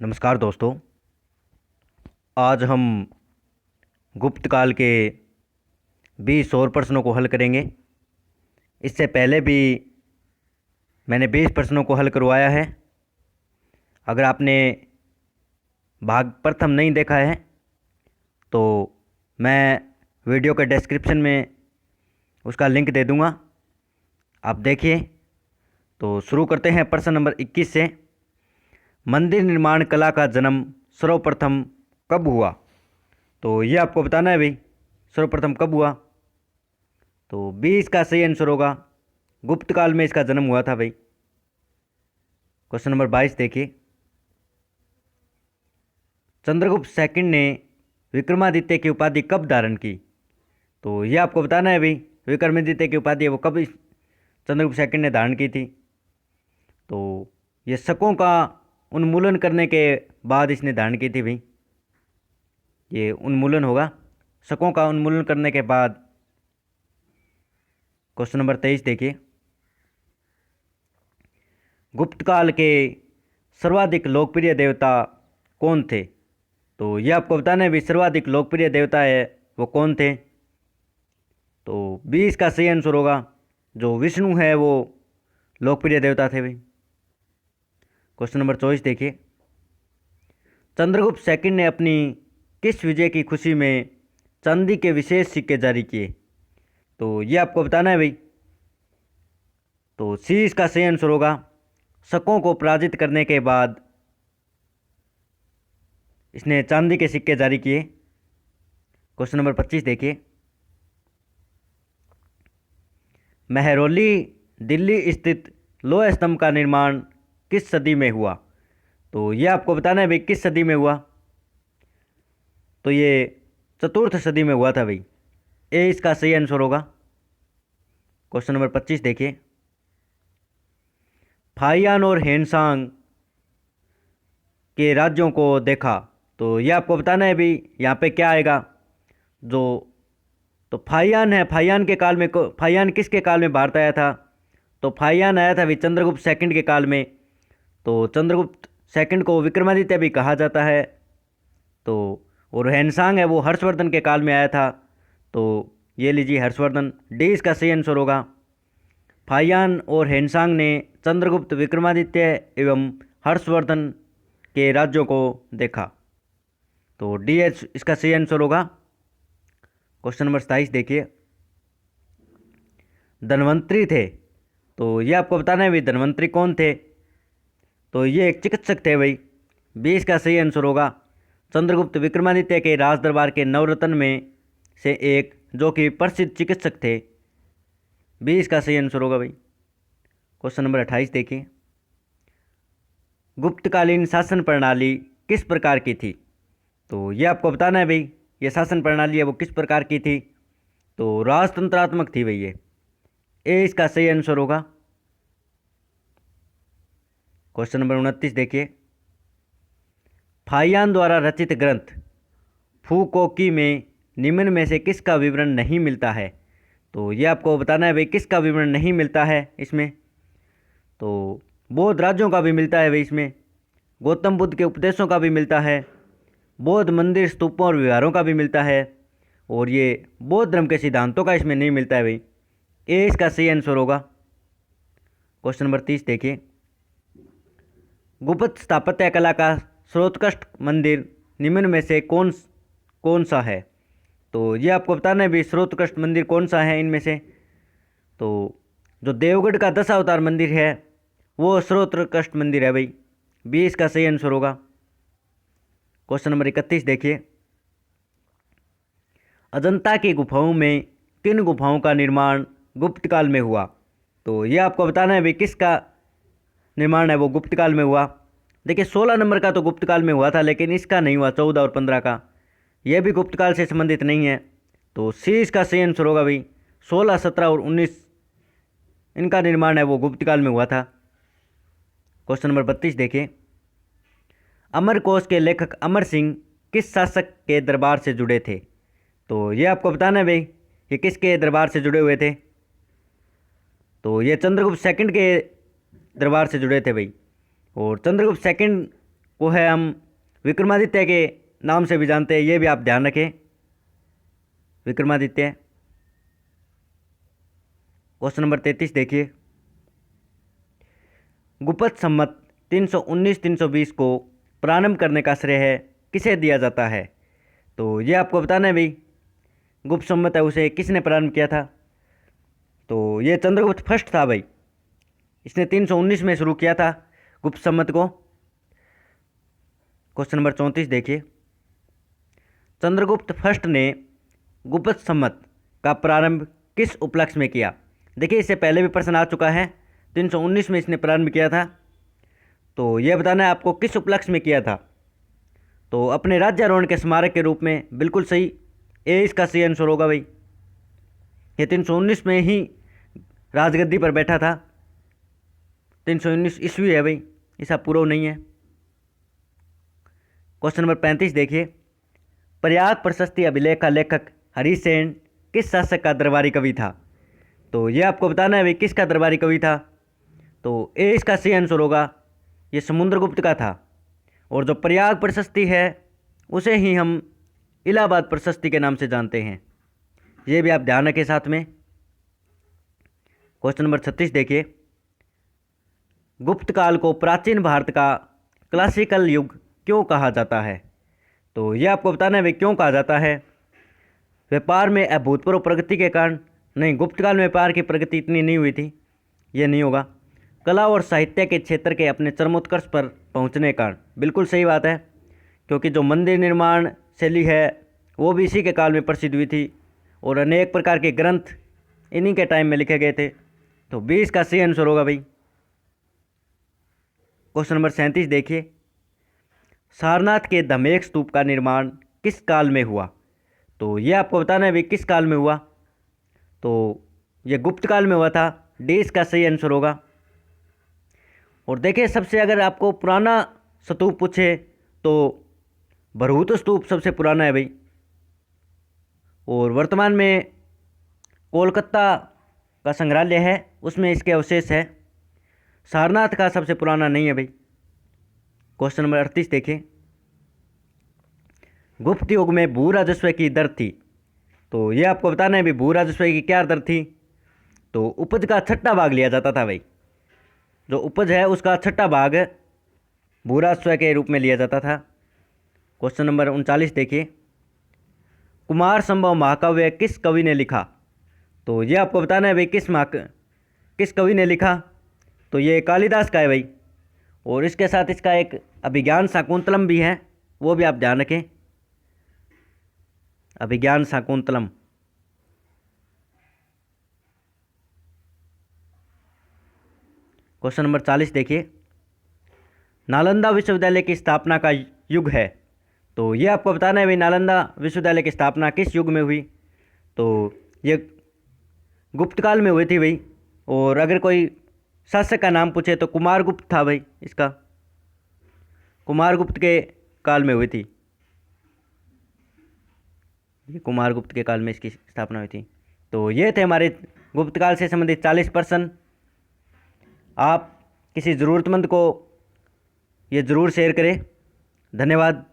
नमस्कार दोस्तों। आज हम गुप्त काल के 20 और प्रश्नों को हल करेंगे। इससे पहले भी मैंने 20 प्रश्नों को हल करवाया है। अगर आपने भाग प्रथम नहीं देखा है तो मैं वीडियो के डिस्क्रिप्शन में उसका लिंक दे दूंगा, आप देखिए। तो शुरू करते हैं प्रश्न नंबर 21 से। मंदिर निर्माण कला का जन्म सर्वप्रथम कब हुआ? तो ये आपको बताना है भाई, सर्वप्रथम कब हुआ। तो 20 का सही आंसर होगा गुप्त काल में इसका जन्म हुआ था भाई। क्वेश्चन नंबर 22 देखिए। चंद्रगुप्त सेकंड ने विक्रमादित्य की उपाधि कब धारण की? तो ये आपको बताना है भाई, विक्रमादित्य की उपाधि है वो कब चंद्रगुप्त सेकंड ने धारण की थी। तो ये शकों का उन्मूलन करने के बाद इसने धारण की थी भाई। ये उन्मूलन होगा, शकों का उन्मूलन करने के बाद। क्वेश्चन नंबर 23 देखिए। गुप्त काल के सर्वाधिक लोकप्रिय देवता कौन थे? तो ये आपको बताना है भी, सर्वाधिक लोकप्रिय देवता है वो कौन थे। तो 20 का सही आंसर होगा जो विष्णु है वो लोकप्रिय देवता थे भाई। क्वेश्चन नंबर 24 देखिए। चंद्रगुप्त सेकंड ने अपनी किस विजय की खुशी में चांदी के विशेष सिक्के जारी किए? तो ये आपको बताना है भाई। तो सी इसका सही आंसर होगा, शकों को पराजित करने के बाद इसने चांदी के सिक्के जारी किए। क्वेश्चन नंबर 25 देखिए। महरौली दिल्ली स्थित लोह स्तंभ का निर्माण किस सदी में हुआ? तो ये आपको बताना है भाई किस सदी में हुआ। तो ये चतुर्थ सदी में हुआ था भाई। ए इसका सही आंसर होगा। क्वेश्चन नंबर 25 देखिए। फाहियान और हेनसांग के राज्यों को देखा। तो ये आपको बताना है भाई, यहाँ पे क्या आएगा जो। तो फाहियान है, फाहियान के काल में फाहियान किसके काल में भारत आया था? तो फाहियान आया था भाई चंद्रगुप्त सेकंड के काल में। तो चंद्रगुप्त सेकंड को विक्रमादित्य भी कहा जाता है। तो और हेनसांग है वो हर्षवर्धन के काल में आया था। तो ये लीजिए हर्षवर्धन, डी इसका सही आंसर होगा। फाहियान और हेनसांग ने चंद्रगुप्त, विक्रमादित्य एवं हर्षवर्धन के राज्यों को देखा। तो डी एच इसका सही आंसर होगा। क्वेश्चन नंबर 27 देखिए। धन्वंतरी थे, तो ये आपको बताना है भाई धन्वंतरी कौन थे। तो ये एक चिकित्सक थे भाई। 20 का सही आंसर होगा। चंद्रगुप्त विक्रमादित्य के राज दरबार के नवरत्न में से एक, जो कि प्रसिद्ध चिकित्सक थे। 20 का सही आंसर होगा भाई। क्वेश्चन नंबर 28 देखिए। गुप्तकालीन शासन प्रणाली किस प्रकार की थी? तो ये आपको बताना है भाई, ये शासन प्रणाली है वो किस प्रकार की थी। तो राजतंत्रात्मक थी भाई ये। ए इसका सही आंसर होगा। क्वेश्चन नंबर 29 देखिए। फाहियान द्वारा रचित ग्रंथ फुकोकी में निम्न में से किसका विवरण नहीं मिलता है? तो ये आपको बताना है भाई किसका विवरण नहीं मिलता है इसमें। तो बौद्ध राज्यों का भी मिलता है भाई इसमें, गौतम बुद्ध के उपदेशों का भी मिलता है, बौद्ध मंदिर, स्तूपों और विहारों का भी मिलता है, और ये बौद्ध धर्म के सिद्धांतों का इसमें नहीं मिलता है भाई। ए इसका सही आंसर होगा। क्वेश्चन नंबर 30 देखिए। गुप्त स्थापत्य कला का सर्वोत्कृष्ट मंदिर निम्न में से कौन कौन सा है? तो ये आपको बताना है भाई सर्वोत्कृष्ट मंदिर कौन सा है इनमें से। तो जो देवगढ़ का दशावतार मंदिर है वो सर्वोत्कृष्ट मंदिर है भाई। 20 का सही आंसर होगा। क्वेश्चन नंबर 31 देखिए। अजंता की गुफाओं में किन गुफाओं का निर्माण गुप्त काल में हुआ? तो ये आपको बताना है भाई किसका निर्माण है वो गुप्त काल में हुआ। देखिए 16 नंबर का तो गुप्त काल में हुआ था, लेकिन इसका नहीं हुआ, 14 और 15 का। यह भी गुप्त काल से संबंधित नहीं है। तो सी इसका सही आंसर होगा भाई। 16, 17 और 19 इनका निर्माण है वो गुप्त काल में हुआ था। क्वेश्चन नंबर 32 देखिए। अमरकोश के लेखक अमर सिंह किस शासक के दरबार से जुड़े थे? तो ये आपको बताना है भाई ये किसके दरबार से जुड़े हुए थे। तो ये चंद्रगुप्त सेकंड के दरबार से जुड़े थे भाई। और चंद्रगुप्त सेकंड को है हम विक्रमादित्य के नाम से भी जानते हैं, ये भी आप ध्यान रखें, विक्रमादित्य। क्वेश्चन नंबर 33 देखिए, गुप्त संमत 319-320 को प्रारंभ करने का श्रेय है किसे दिया जाता है? तो ये आपको बताना है भाई, गुप्त संमत है उसे किसने प्रारंभ किया था? तो ये चंद्रगुप्त फर्स्ट था भाई, इसने 319 में शुरू किया था गुप्त संमत को। क्वेश्चन नंबर 34 देखिए, चंद्रगुप्त फर्स्ट ने गुप्त संमत का प्रारंभ किस उपलक्ष्य में किया? देखिए इससे पहले भी प्रश्न आ चुका है, 319 में इसने प्रारंभ किया था, तो यह बताना है आपको किस उपलक्ष्य में किया था। तो अपने राज्यारोहण के स्मारक के रूप में, बिल्कुल सही, ए इसका सही आंसर होगा भाई। ये 319 में ही राजगद्दी पर बैठा था, 319 ईस्वी है भाई, ऐसा पूर्व नहीं है। क्वेश्चन नंबर 35 देखिए, प्रयाग प्रशस्ति अभिलेख का लेखक हरिसेन किस शासक का दरबारी कवि था? तो ये आपको बताना है भाई किसका दरबारी कवि था। तो ए इसका सही आंसर होगा, ये समुद्रगुप्त का था। और जो प्रयाग प्रशस्ति है उसे ही हम इलाहाबाद प्रशस्ति के नाम से जानते हैं, ये भी आप ध्यान रखें साथ में। क्वेश्चन नंबर 36 देखिए, गुप्त काल को प्राचीन भारत का क्लासिकल युग क्यों कहा जाता है? तो ये आपको बताना है भाई क्यों कहा जाता है। व्यापार में अभूतपूर्व प्रगति के कारण नहीं, गुप्त काल में व्यापार की प्रगति इतनी नहीं हुई थी, ये नहीं होगा। कला और साहित्य के क्षेत्र के अपने चरमोत्कर्ष पर पहुंचने के कारण, बिल्कुल सही बात है, क्योंकि जो मंदिर निर्माण शैली है वो भी इसी के काल में प्रसिद्ध हुई थी और अनेक प्रकार के ग्रंथ इन्हीं के टाइम में लिखे गए थे। तो 20 का सही आंसर होगा भाई। क्वेश्चन नंबर 37 देखिए, सारनाथ के धमेक स्तूप का निर्माण किस काल में हुआ? तो ये आपको बताना है भाई किस काल में हुआ। तो ये गुप्त काल में हुआ था, डी इसका सही आंसर होगा। और देखिए सबसे अगर आपको पुराना स्तूप पूछे तो भरहुत स्तूप सबसे पुराना है भाई, और वर्तमान में कोलकाता का संग्रहालय है उसमें इसके अवशेष है, सारनाथ का सबसे पुराना नहीं है भाई। क्वेश्चन नंबर 38 देखिए, गुप्त युग में भू राजस्व की दर थी। तो ये आपको बताना है भाई भू राजस्व की क्या दर थी। तो उपज का छठा भाग लिया जाता था भाई, जो उपज है उसका छठा भाग भू राजस्व के रूप में लिया जाता था। क्वेश्चन नंबर 39 देखिए, कुमार संभव महाकाव्य किस कवि ने लिखा? तो ये आपको बताना है भाई किस कवि ने लिखा। तो ये कालिदास का है भाई, और इसके साथ इसका एक अभिज्ञान शाकुंतलम भी है, वो भी आप ध्यान रखें, अभिज्ञान शाकुंतलम। क्वेश्चन नंबर 40 देखिए, नालंदा विश्वविद्यालय की स्थापना का युग है। तो ये आपको बताना है भाई नालंदा विश्वविद्यालय की स्थापना किस युग में हुई। तो ये गुप्त काल में हुई थी भाई, और अगर कोई शासक का नाम पूछे तो कुमारगुप्त था भाई, इसका कुमारगुप्त के काल में हुई थी, ये कुमारगुप्त के काल में इसकी स्थापना हुई थी। तो ये थे हमारे गुप्त काल से संबंधित 40 प्रश्न। आप किसी ज़रूरतमंद को ये ज़रूर शेयर करें। धन्यवाद।